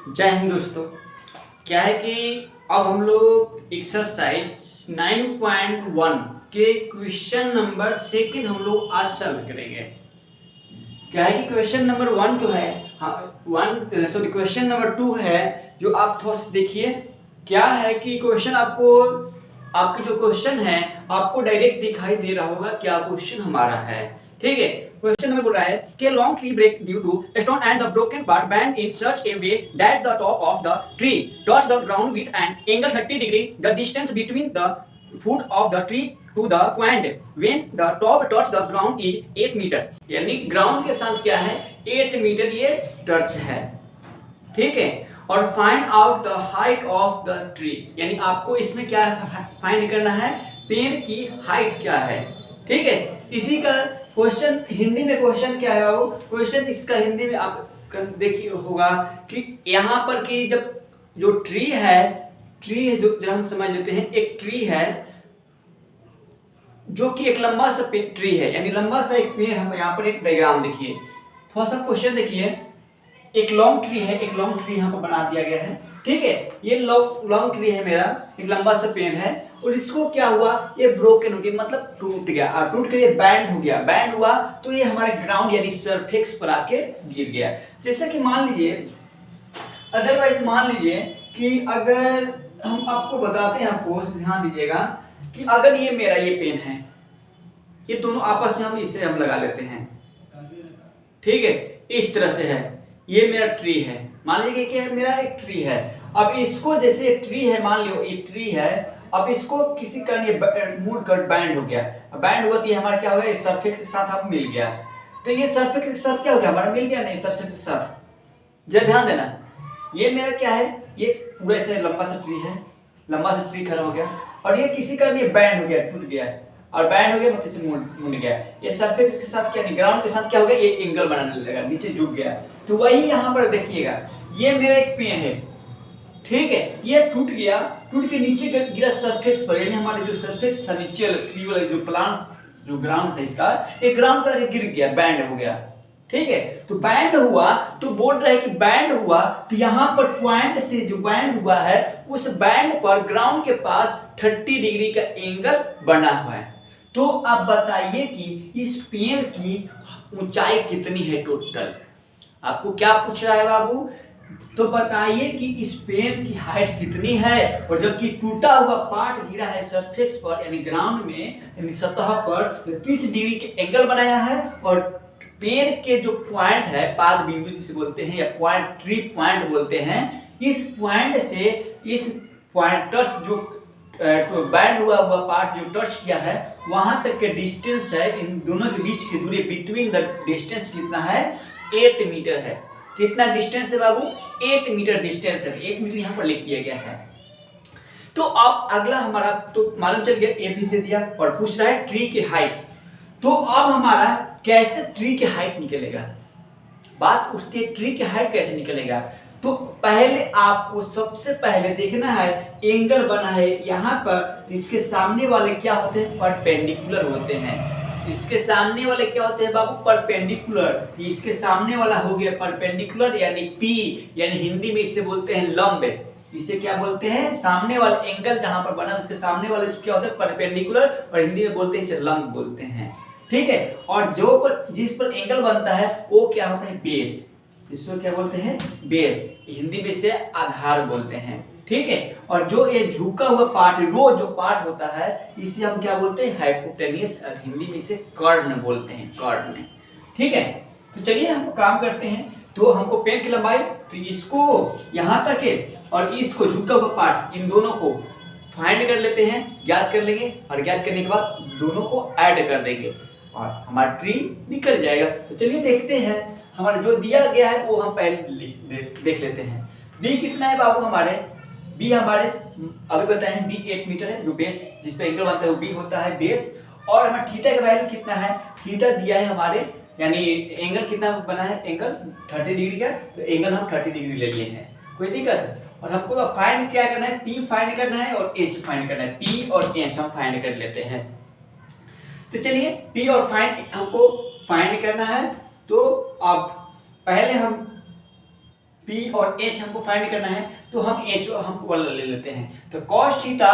जय हिंद दोस्तों। क्या है कि अब हम लोग एक्सरसाइज 9.1 के क्वेश्चन नंबर सेकंड हम लोग आज सॉल्व करेंगे। क्या है कि क्वेश्चन नंबर 1 जो है क्वेश्चन नंबर 2 है जो आप थोड़ा सा देखिए। क्या है कि क्वेश्चन आपके जो क्वेश्चन है आपको डायरेक्ट दिखाई दे रहा होगा क्या क्वेश्चन हमारा है। ठीक है, क्वेश्चन नंबर बोल रहा है कि long tree break due to stone and the broken part bend in such a way that the top of the tree touch the ground with an angle 30 degree the distance between the foot of the tree to the point when the top touch the ground is 8 metre. यानी ground के साथ क्या है 8 metre ये touch है। ठीक है, और find out the height of the tree, यानी आपको इसमें क्या फाइंड करना है, पेड़ की हाइट क्या है। ठीक है, इसी का क्वेश्चन हिंदी में क्वेश्चन क्या है वो क्वेश्चन इसका हिंदी में आप देखिए होगा कि यहाँ पर कि जब जो ट्री है जो जरा हम समझ लेते हैं। एक ट्री है जो कि एक लंबा सा ट्री है, यानी लंबा सा एक पेड़। हम यहाँ पर एक डायग्राम देखिए, थोड़ा सा क्वेश्चन देखिए। एक लॉन्ग ट्री है, एक लॉन्ग ट्री यहाँ पर बना दिया गया है। ठीक है, ये लॉन्ग ट्री है मेरा, एक लंबा सा पेड़ है और इसको क्या हुआ, ये ब्रोकन हो गया, मतलब टूट गया। और टूट कर ये बैंड हो गया, बैंड हुआ तो ये हमारे ग्राउंड यानी सरफेस पर आके गिर गया। जैसे कि मान लीजिए, अदरवाइज मान लीजिए कि अगर हम आपको बताते हैं, आपको ध्यान दीजिएगा कि अगर ये मेरा ये पेन है, ये दोनों आपस में हम लगा लेते हैं। ठीक है, इस तरह से है, ये मेरा ट्री है। मान लीजिए कि मेरा एक ट्री है। अब इसको जैसे एक ट्री है, मान लो ये ट्री है, अब इसको किसी कारण ये मूड कर बैंड हो गया। बैंड हुआ तो ये हमारा क्या हो गया, इस सरफेस के साथ अब मिल गया। तो ये सरफेस के साथ क्या हो गया, हमारा मिल गया नहीं सरफेस के साथ। जरा ध्यान देना, ये मेरा क्या है, ये पूरा ऐसे लंबा सा ट्री है, लंबा सा ट्री खड़ा हो गया और ये किसी कारण ये बैंड हो गया, टूट गया और बैंड हो गया, मतलब से मुड़ गया। ये सरफेस के साथ क्या नहीं, ग्राउंड के साथ क्या हो गया, ये एंगल बनाने लगा, नीचे झुक गया। तो वही यहाँ पर देखिएगा, ये मेरा एक पेन है। ठीक है, ये टूट गया, टूट के नीचे गिरा सरफेस पर, यानी हमारे जो सरफेस था नीचे ट्री वाला जो प्लांट जो ग्राउंड था इसका, एक ग्राउंड पर गिर गया, बैंड हो गया। ठीक है, तो बैंड हुआ तो बोल रहे हैं कि बैंड हुआ तो यहाँ पर पॉइंट से जो बैंड हुआ है उस बैंड पर ग्राउंड के पास 30 डिग्री का एंगल बना हुआ है। तो अब बताइए कि इस पेड़ की ऊंचाई कितनी है टोटल। आपको क्या पूछ रहा है बाबू, तो बताइए कि इस पेड़ की हाइट कितनी है। और जबकि टूटा हुआ पार्ट गिरा है सरफेस पर यानी ग्राउंड में, यानी सतह पर, तो 30 डिग्री के एंगल बनाया है। और पेड़ के जो पॉइंट है, पाद बिंदु जिसे बोलते हैं या पॉइंट, ट्री पॉइंट बोलते हैं, इस पॉइंट से इस पॉइंट टच जो बैंड हुआ पार्ट जो टच किया है वहां तक के डिस्टेंस है, इन दोनों के बीच की दूरी, बिटवीन द डिस्टेंस कितना है, 8 मीटर है। कितना डिस्टेंस है बाबू, 8 मीटर डिस्टेंस है। 8 मीटर यहाँ पर लिख दिया गया है। तो अब अगला हमारा तो मालूम चल गया, ए भी दे दिया और पूछ रहा है ट्री की हाइट। तो अब हमारा कैसे ट्री की हाइट निकलेगा, बात उठती है ट्री की हाइट कैसे निकलेगा। तो पहले आपको सबसे पहले देखना है, एंगल बना है यहाँ पर, इसके सामने वाले क्या होते हैं, परपेंडिकुलर होते हैं। इसके सामने वाले क्या होते हैं बाबू, परपेंडिकुलर। इसके सामने वाला हो गया परपेंडिकुलर, यानी पी, यानी हिंदी में इसे बोलते हैं लंब। इसे क्या बोलते हैं, सामने वाला एंगल जहां पर बना उसके सामने वाले क्या होते हैं, परपेंडिकुलर, और हिंदी में बोलते हैं इसे लंब बोलते हैं। ठीक है, और जो पर जिस पर एंगल बनता है वो क्या होता है, बेस। इसको क्या बोलते हैं, बेस। हिंदी में इसे आधार बोलते हैं। ठीक है, और जो ये झुका हुआ पार्ट, रो जो पार्ट होता है, इसे हम क्या बोलते हैं, हाइपोटेनियस, और हिंदी में इसे कर्ण बोलते हैं, कर्ण। ठीक है, तो चलिए हम काम करते हैं। तो हमको पेन की लंबाई, तो इसको यहाँ तक है और इसको झुका हुआ पार्ट, इन दोनों को फाइंड कर लेते हैं, ज्ञात कर लेंगे, और ज्ञात करने के बाद दोनों को ऐड कर देंगे और हमारा ट्री निकल जाएगा। तो चलिए देखते हैं, हमारा जो दिया गया है वो हम पहले देख लेते हैं। बी कितना है बाबू, हमारे बी हमारे अभी बताए हैं, बी 8 मीटर है, जो बेस जिस पे एंगल बनता है वो बी होता है, बेस। और हमारा थीटा का वैल्यू कितना है, थीटा दिया है हमारे, यानी एंगल कितना बना है, एंगल 30 डिग्री का, तो एंगल हम 30 डिग्री ले लिए हैं, कोई दिक्कत है। और हमको फाइंड क्या करना है, पी फाइंड करना है और एच फाइंड करना है। पी और एच हम फाइंड कर लेते हैं। तो चलिए पी और हमको फाइंड करना है। तो अब पहले हम P और H हमको फाइंड करना है, तो हम H हम वाला ले लेते हैं। तो cos थीटा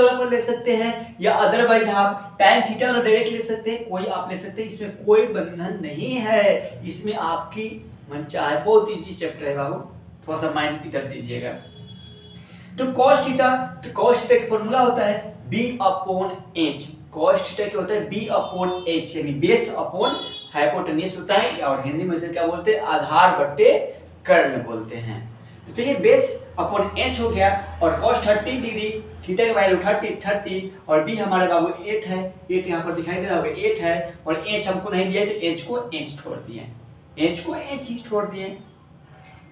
वाला ले सकते हैं, या अदरवाइज आप tan थीटा वाला डायरेक्ट ले सकते हैं, कोई आप ले सकते हैं, इसमें कोई बंधन नहीं है, इसमें आपकी मन चाहे। बहुत इजी चैप्टर है बाबू, थोड़ा सा माइंड इधर दीजिएगा। तो cos थीटा का फॉर्मूला होता है B/H। cos थीटा क्या होता है B/H, यानी बेस अपॉन हाइपोटेन्यूस होता है, और हिंदी में से क्या बोलते हैं, आधार बट्टे कर्ण बोलते हैं। तो चलिए बेस अपॉन H हो गया, और cos 30 डिग्री, थीटा की वैल्यू 30 और B हमारे बाबू 8 है, 8 यहाँ पर दिखाई दे रहा होगा 8 है, और H हमको नहीं दिया है, तो H को H छोड़ दिए, H को H ही छोड़ दिए।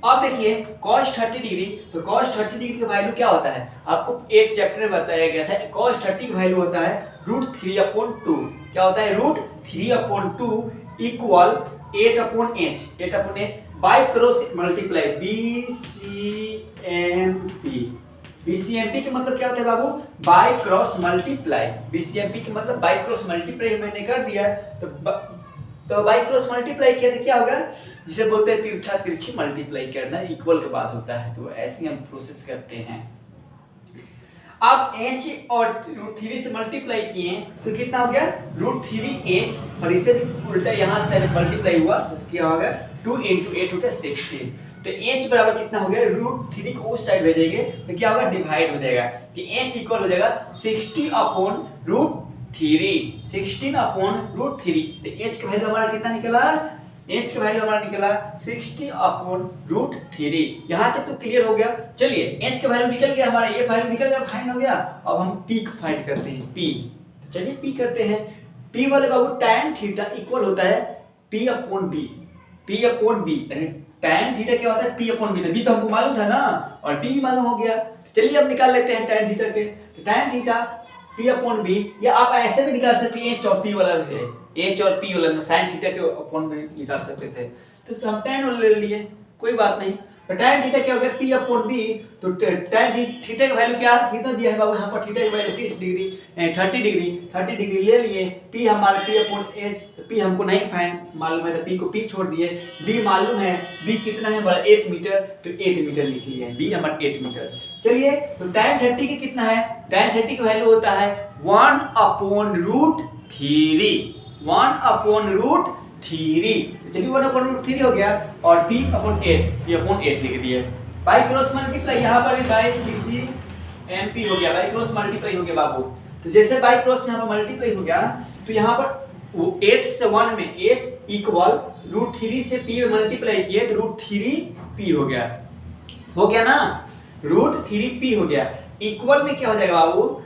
अब देखिए cos 30 डिग्री, तो cos 30 डिग्री का वैल्यू क्या होता है, आपको 8 चैप्टर में बताया गया था। cos 30 का वैल्यू होता है √3/2। क्या होता है, √3/2 equal 8/H by cross multiply BCMP के मतलब क्या होता है बाबू, बाय क्रॉस मल्टीप्लाई। BCMP के मतलब बाय क्रॉस मल्टीप्लाई मैंने कर दिया, तो बाय क्रॉस मल्टीप्लाई किया तो क्या होगा, जिसे बोलते हैं तिरछा तिरछी मल्टीप्लाई करना, इक्वल के बाद होता है, तो ऐसे हम प्रोसेस करते हैं। अब H और √3 से मल्टीप्लाई किए तो कितना हो गया, √3H, और इसे उल्टा यहाँ से मल्टीप्लाई हुआ तो क्या होगा, 2 × 8 होगा 16। तो H बराबर कितना हो गया, √3 को उस साइड भेजेंगे तो क्या होगा, डिवाइड हो जाएगा, कि H इक्वल हो जाएगा 60/√3, 16/√3। तो H का वैल्यू हमारा कितना निकला, H का वैल्यू हमारा निकला 60/√3। यहाँ तक तो क्लियर हो गया। चलिए H का वैल्यू निकल गया हमारा, ये वैल्यू निकल गया, फाइंड हो गया। अब हम P को फाइंड करते हैं, P। तो चलिए P करते हैं। P वाले बाबू tan थीटा इक्वल होता है P/B, P/B, यानी tan थीटा क्या होता है P/B। तो B तो हमको मालूम था ना, और P भी मालूम हो गया। चलिए अब निकाल लेते हैं tan थीटा के। tan थीटा P/B, या आप ऐसे भी निकाल सकते हैं, H और P वाला भी है, H और P वाला sin थीटा के अपॉन में निकाल सकते थे, तो हम tan वाला ले लिए, कोई बात नहीं। तो tan थीटा क्या हो गया P/B, तो tan थीटा का वैल्यू क्या कितना दिया है बाबू, यहाँ पर थीटा की वैल्यू 30 डिग्री 30 डिग्री ले लिए। P हमारे P/H, P हमको नहीं फाइंड मालूम है, तो P को P छोड़ दिए। B मालूम है, B कितना है हमारा 8 मीटर, तो 8 मीटर लिख लिए, B हमारा 8 मीटर। चलिए तो tan 30 की कितना है, tan 30 का वैल्यू होता है 1/√3, 1/√3। चलिए 1/√3 हो गया, और P/8, P/8 लिख दिए। बाई क्रॉस मल्टीप्लाई, यहाँ पर भी बाई BCMP हो गया, बाई क्रॉस मल्टीप्लाई हो गया बाबू। तो जैसे बाई क्रॉस यहाँ पर मल्टीप्लाई हो गया, तो यहाँ पर वो 8 से 1 में 8 इक्वल √3 से P में मल्टीप्लाई किए तो √3P हो गया ना, √3P हो गया। इक्वल में क्या हो जाएगा बाबू,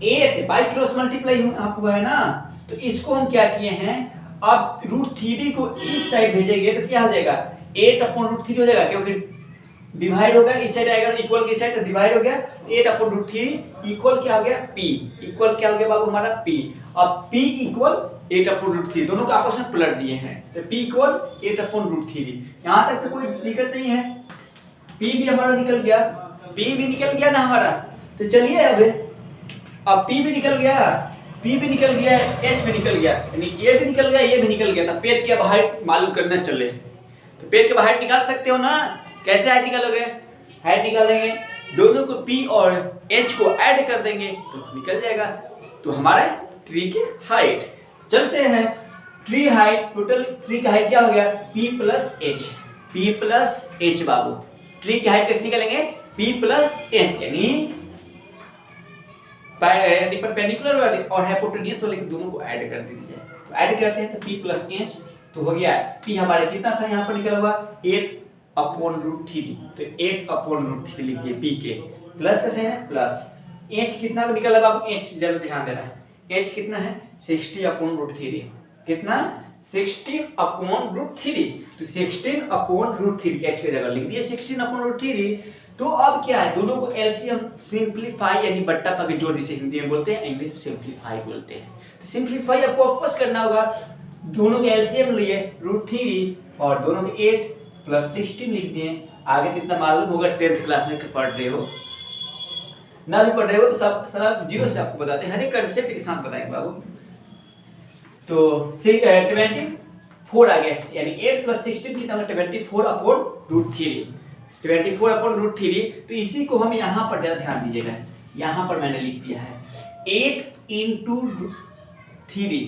8 बाई क्रॉस मल्टीप्लाई हुआ है ना, तो इसको हम क्या किए हैं, अब √3 को इस साइड भेजेंगे तो क्या हो जाएगा, 8/√3 हो जाएगा, क्योंकि डिवाइड होगा, इस साइड आएगा तो इक्वल की साइड तो डिवाइड हो गया, 8/√3 इक्वल क्या हो गया, P इक्वल क्या हो गया बाबू हमारा P। अब P इक्वल 8/√3, दोनों को आपस में पलट दिए हैं, तो P इक्वल 8/√3। यहाँ तक तो कोई दिक्कत नहीं है, P भी हमारा निकल गया, P भी निकल गया ना हमारा। तो चलिए अब P भी निकल गया, P भी निकल गया, H भी निकल गया, यानी ये भी निकल गया, ये भी निकल गया। तो पेड़ की हाइट मालूम करना चले, तो पेड़ की हाइट निकाल सकते हो ना, कैसे हाइट निकालोगे, हाइट निकालेंगे, दोनों को P और H को ऐड कर देंगे तो निकल जाएगा। तो हमारा ट्री की हाइट, चलते हैं ट्री हाइट, टोटल ट्री की हाइट क्या हो गया, P+H, P+H बाबू। ट्री की हाइट कैसे निकालेंगे, P+H, यानी परपेंडिकुलर वाले और हाइपोटेन्यूस वाले दोनों को ऐड कर दीजिए। तो ऐड करते हैं तो P+H, तो हो गया P हमारे कितना था यहाँ पर निकला हुआ 8/√3, तो 8/√3 लिख दिए P के, प्लस कैसे है प्लस, H कितना निकला बाबू, H जरा ध्यान देना, H कितना है 60/√3, कितना 16/√3, तो 16/√3 H की जगह लिख दिए 16/√3। तो अब क्या है, दोनों को एलसीएम सिंपलीफाई यानी बट्टा पाके जोड़, जिसे हिंदी में बोलते हैं, इंग्लिश में सिंपलीफाई बोलते हैं। तो सिंपलीफाई आपको ऑफकोर्स करना होगा, दोनों के एलसीएम लिए √3 और दोनों के 8 + 16 लिख दिए। आगे कितना मालूम होगा, 10th क्लास में पढ़ रहे हो ना, भी पढ़ रहे हो तो सब जीरो से आपको बताते हैं, हर एक कंसेप्ट के साथ बताएंगे बाबू। तो 4 आ गया, यानी 8 + 16 कितना होगा 24/√3, 24/√3। तो इसी को हम यहाँ पर ध्यान दीजिएगा, यहाँ पर मैंने लिख दिया है 8 × 3,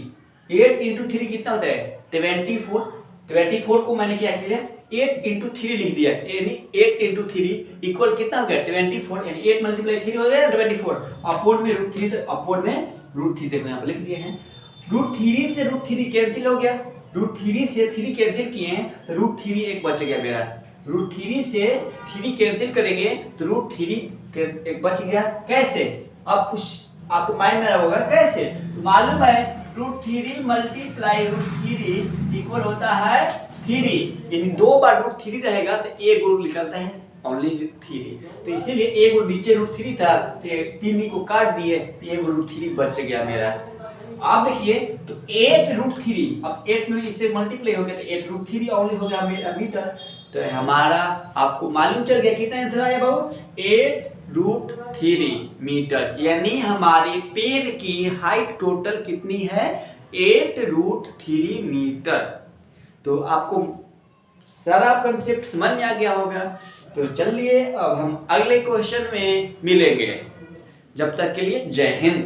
8 × 3 कितना होता है 24, 24 को मैंने क्या किया 8 × 3 लिख दिया, यानी 8 × 3 इक्वल कितना हो गया 24, यानी 8 × 3 हो गया 24, अपॉन में √3, तो अपॉन में √3 देखो यहाँ पर लिख दिए हैं। √3 से √3 कैंसिल हो गया, √3 से 3 कैंसिल किए हैं तो √3 एक बच गया मेरा, √3 से 3 कैंसिल करेंगे तो √3 एक बच गया। कैसे, अब कुछ आपको माइंड में होगा कैसे, तो मालूम है √3 × √3 इक्वल होता है 3, यानी 2 बार √3 रहेगा तो एक गुण निकलता है ओनली 3, तो इसीलिए एक गुण नीचे √3 था तो 3 को काट दिए तो एक √3 बच गया मेरा। आप देखिए तो 8√3, अब 8 में इससे मल्टीप्लाई हो गया तो 8√3 ओनली हो गया मेरा मीटर, तो हमारा आपको मालूम चल गया कितना आंसर आया बाबू 8√3 मीटर, यानी हमारे पेड़ की हाइट टोटल कितनी है 8√3 मीटर। तो आपको सारा कंसेप्ट समझ में आ गया होगा। तो चलिए अब हम अगले क्वेश्चन में मिलेंगे, जब तक के लिए जय हिंद।